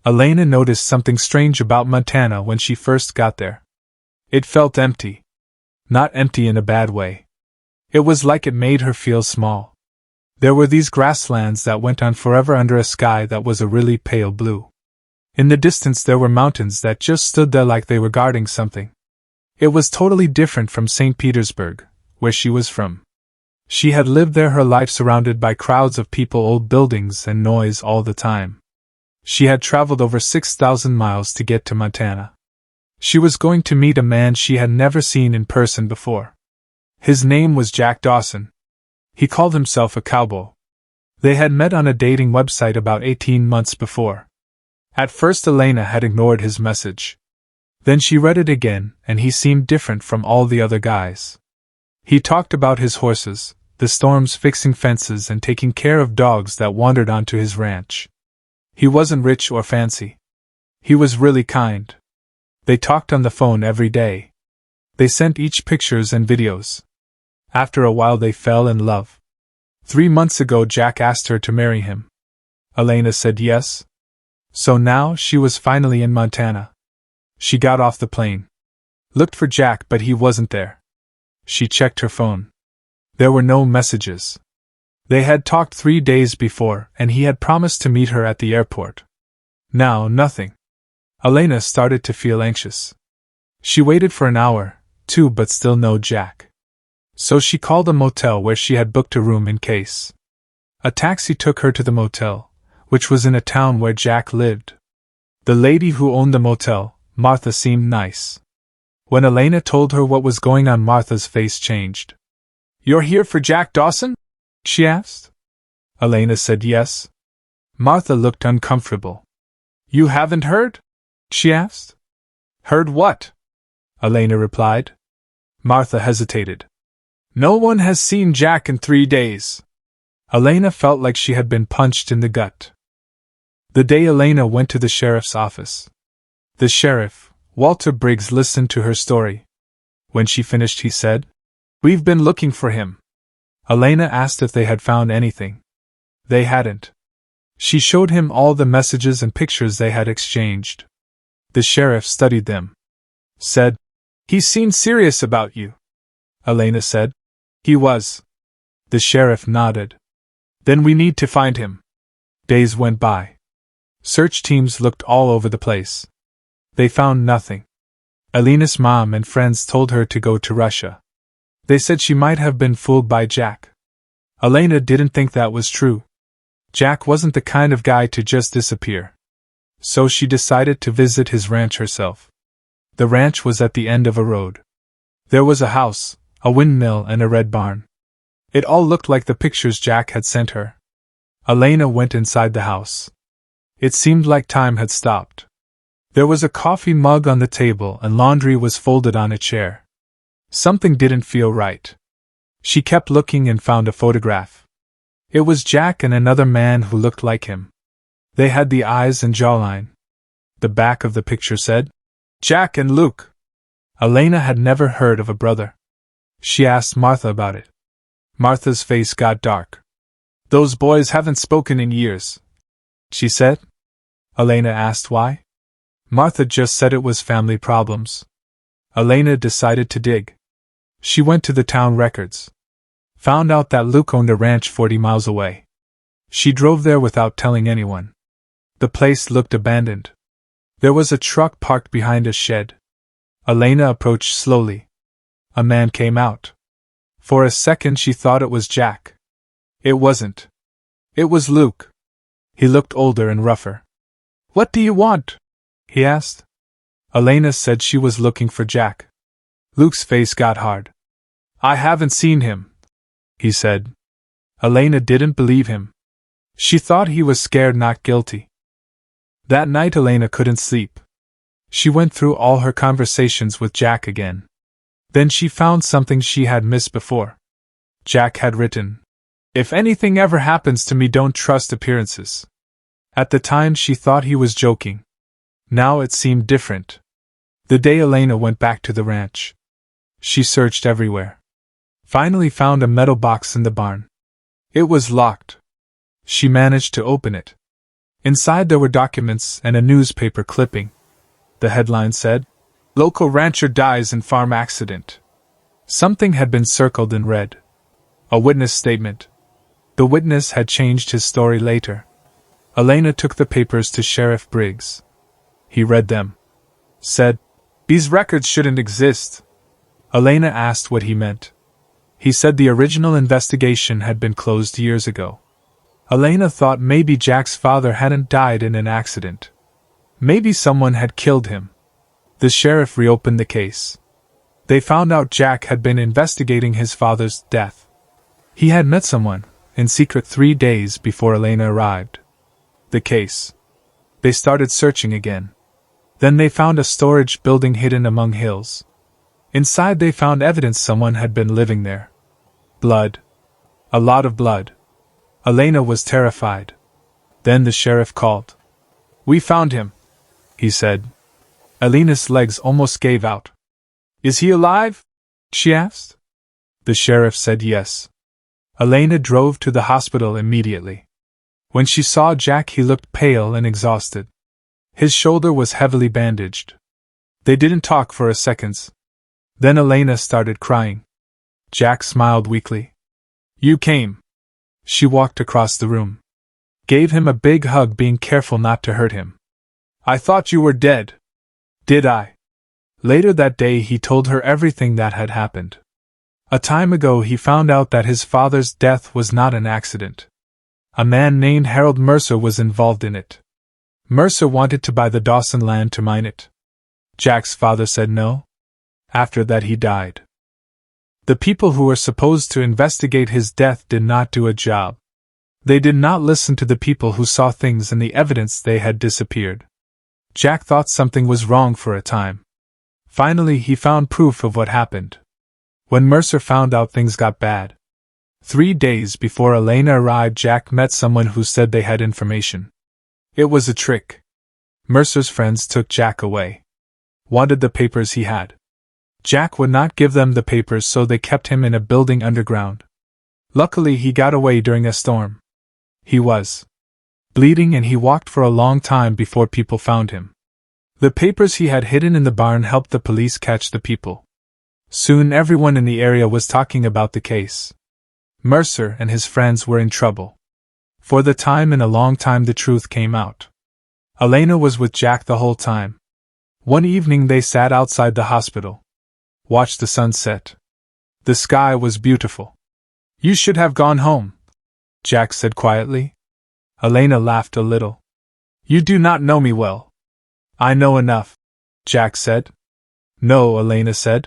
Elena noticed something strange about Montana when she first got there. It felt empty. Not empty in a bad way. It was like it made her feel small. There were these grasslands that went on forever under a sky that was a really pale blue. In the distance there were mountains that just stood there like they were guarding something. It was totally different from St. Petersburg, where she was from. She had lived there her life surrounded by crowds of people, old buildings, and noise all the time. She had traveled over 6,000 miles to get to Montana. She was going to meet a man she had never seen in person before. His name was Jack Dawson. He called himself a cowboy. They had met on a dating website about 18 months before. At first Elena had ignored his message. Then she read it again, and he seemed different from all the other guys. He talked about his horses, the storms, fixing fences, and taking care of dogs that wandered onto his ranch. He wasn't rich or fancy. He was really kind. They talked on the phone every day. They sent each pictures and videos. After a while they fell in love. 3 months ago Jack asked her to marry him. Elena said yes. So now she was finally in Montana. She got off the plane. Looked for Jack, but he wasn't there. She checked her phone. There were no messages. They had talked 3 days before, and he had promised to meet her at the airport. Now, nothing. Elena started to feel anxious. She waited for an hour, 2, but still no Jack. So she called a motel where she had booked a room in case. A taxi took her to the motel, which was in a town where Jack lived. The lady who owned the motel, Martha, seemed nice. When Elena told her what was going on, Martha's face changed. "You're here for Jack Dawson?" she asked. Elena said yes. Martha looked uncomfortable. "You haven't heard?" she asked. "Heard what?" Elena replied. Martha hesitated. "No one has seen Jack in 3 days." Elena felt like she had been punched in the gut. The day Elena went to the sheriff's office. The sheriff, Walter Briggs, listened to her story. When she finished, he said, "We've been looking for him." Elena asked if they had found anything. They hadn't. She showed him all the messages and pictures they had exchanged. The sheriff studied them. Said, "He seemed serious about you." Elena said, "He was." The sheriff nodded. "Then we need to find him." Days went by. Search teams looked all over the place. They found nothing. Elena's mom and friends told her to go to Russia. They said she might have been fooled by Jack. Elena didn't think that was true. Jack wasn't the kind of guy to just disappear. So she decided to visit his ranch herself. The ranch was at the end of a road. There was a house, a windmill, and a red barn. It all looked like the pictures Jack had sent her. Elena went inside the house. It seemed like time had stopped. There was a coffee mug on the table and laundry was folded on a chair. Something didn't feel right. She kept looking and found a photograph. It was Jack and another man who looked like him. They had the eyes and jawline. The back of the picture said, "Jack and Luke." Elena had never heard of a brother. She asked Martha about it. Martha's face got dark. "Those boys haven't spoken in years," she said. Elena asked why. Martha just said it was family problems. Elena decided to dig. She went to the town records. Found out that Luke owned a ranch 40 miles away. She drove there without telling anyone. The place looked abandoned. There was a truck parked behind a shed. Elena approached slowly. A man came out. For a second she thought it was Jack. It wasn't. It was Luke. He looked older and rougher. "What do you want?" he asked. Elena said she was looking for Jack. Luke's face got hard. "I haven't seen him," he said. Elena didn't believe him. She thought he was scared, not guilty. That night Elena couldn't sleep. She went through all her conversations with Jack again. Then she found something she had missed before. Jack had written, "If anything ever happens to me, don't trust appearances." At the time she thought he was joking. Now it seemed different. The day Elena went back to the ranch, she searched everywhere. Finally found a metal box in the barn. It was locked. She managed to open it. Inside there were documents and a newspaper clipping. The headline said, "Local rancher dies in farm accident." Something had been circled in red. A witness statement. The witness had changed his story later. Elena took the papers to Sheriff Briggs. He read them. Said, "These records shouldn't exist." Elena asked what he meant. He said the original investigation had been closed years ago. Elena thought maybe Jack's father hadn't died in an accident. Maybe someone had killed him. The sheriff reopened the case. They found out Jack had been investigating his father's death. He had met someone, in secret 3 days before Elena arrived. The case. They started searching again. Then they found a storage building hidden among hills. Inside they found evidence someone had been living there. Blood. A lot of blood. Elena was terrified. Then the sheriff called. "We found him," he said. Elena's legs almost gave out. "Is he alive?" she asked. The sheriff said yes. Elena drove to the hospital immediately. When she saw Jack, he looked pale and exhausted. His shoulder was heavily bandaged. They didn't talk for a second. Then Elena started crying. Jack smiled weakly. "You came." She walked across the room. Gave him a big hug, being careful not to hurt him. "I thought you were dead." "Did I?" Later that day he told her everything that had happened. A time ago he found out that his father's death was not an accident. A man named Harold Mercer was involved in it. Mercer wanted to buy the Dawson land to mine it. Jack's father said no. After that he died. The people who were supposed to investigate his death did not do a job. They did not listen to the people who saw things in the evidence. They had disappeared. Jack thought something was wrong for a time. Finally he found proof of what happened. When Mercer found out, things got bad. 3 days before Elena arrived, Jack met someone who said they had information. It was a trick. Mercer's friends took Jack away. Wanted the papers he had. Jack would not give them the papers, so they kept him in a building underground. Luckily he got away during a storm. He was bleeding and he walked for a long time before people found him. The papers he had hidden in the barn helped the police catch the people. Soon everyone in the area was talking about the case. Mercer and his friends were in trouble. For the time in a long time the truth came out. Elena was with Jack the whole time. One evening they sat outside the hospital. Watched the sun set. The sky was beautiful. "You should have gone home," Jack said quietly. Elena laughed a little. "You do not know me well." "I know enough," Jack said. "No," Elena said.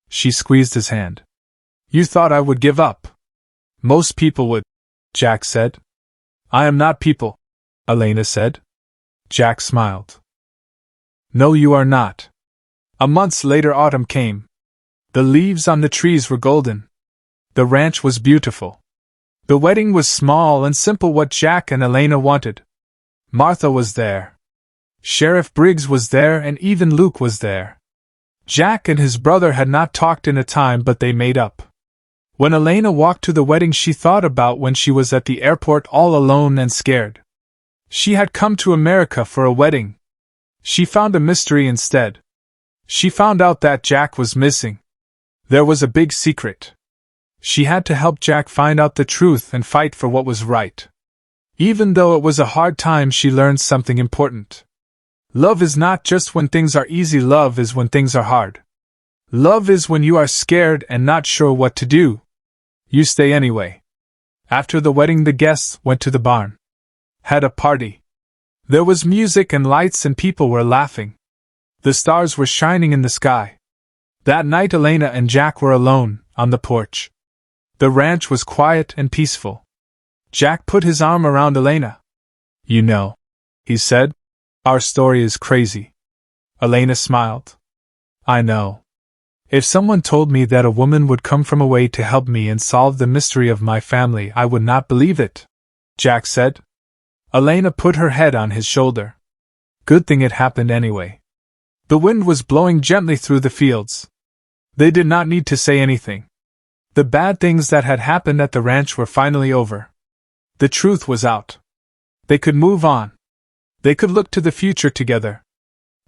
She squeezed his hand. "You thought I would give up." "Most people would," Jack said. "I am not people," Elena said. Jack smiled. "No, you are not." A month later autumn came. The leaves on the trees were golden. The ranch was beautiful. The wedding was small and simple, what Jack and Elena wanted. Martha was there. Sheriff Briggs was there, and even Luke was there. Jack and his brother had not talked in a time, but they made up. When Elena walked to the wedding, she thought about when she was at the airport all alone and scared. She had come to America for a wedding. She found a mystery instead. She found out that Jack was missing. There was a big secret. She had to help Jack find out the truth and fight for what was right. Even though it was a hard time, she learned something important. Love is not just when things are easy, love is when things are hard. Love is when you are scared and not sure what to do. You stay anyway. After the wedding, the guests went to the barn. Had a party. There was music and lights and people were laughing. The stars were shining in the sky. That night Elena and Jack were alone, on the porch. The ranch was quiet and peaceful. Jack put his arm around Elena. "You know," he said, "our story is crazy." Elena smiled. "I know. If someone told me that a woman would come from away to help me and solve the mystery of my family, I would not believe it," Jack said. Elena put her head on his shoulder. Good thing it happened anyway. The wind was blowing gently through the fields. They did not need to say anything. The bad things that had happened at the ranch were finally over. The truth was out. They could move on. They could look to the future together.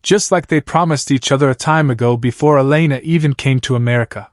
Just like they'd promised each other a time ago before Elena even came to America.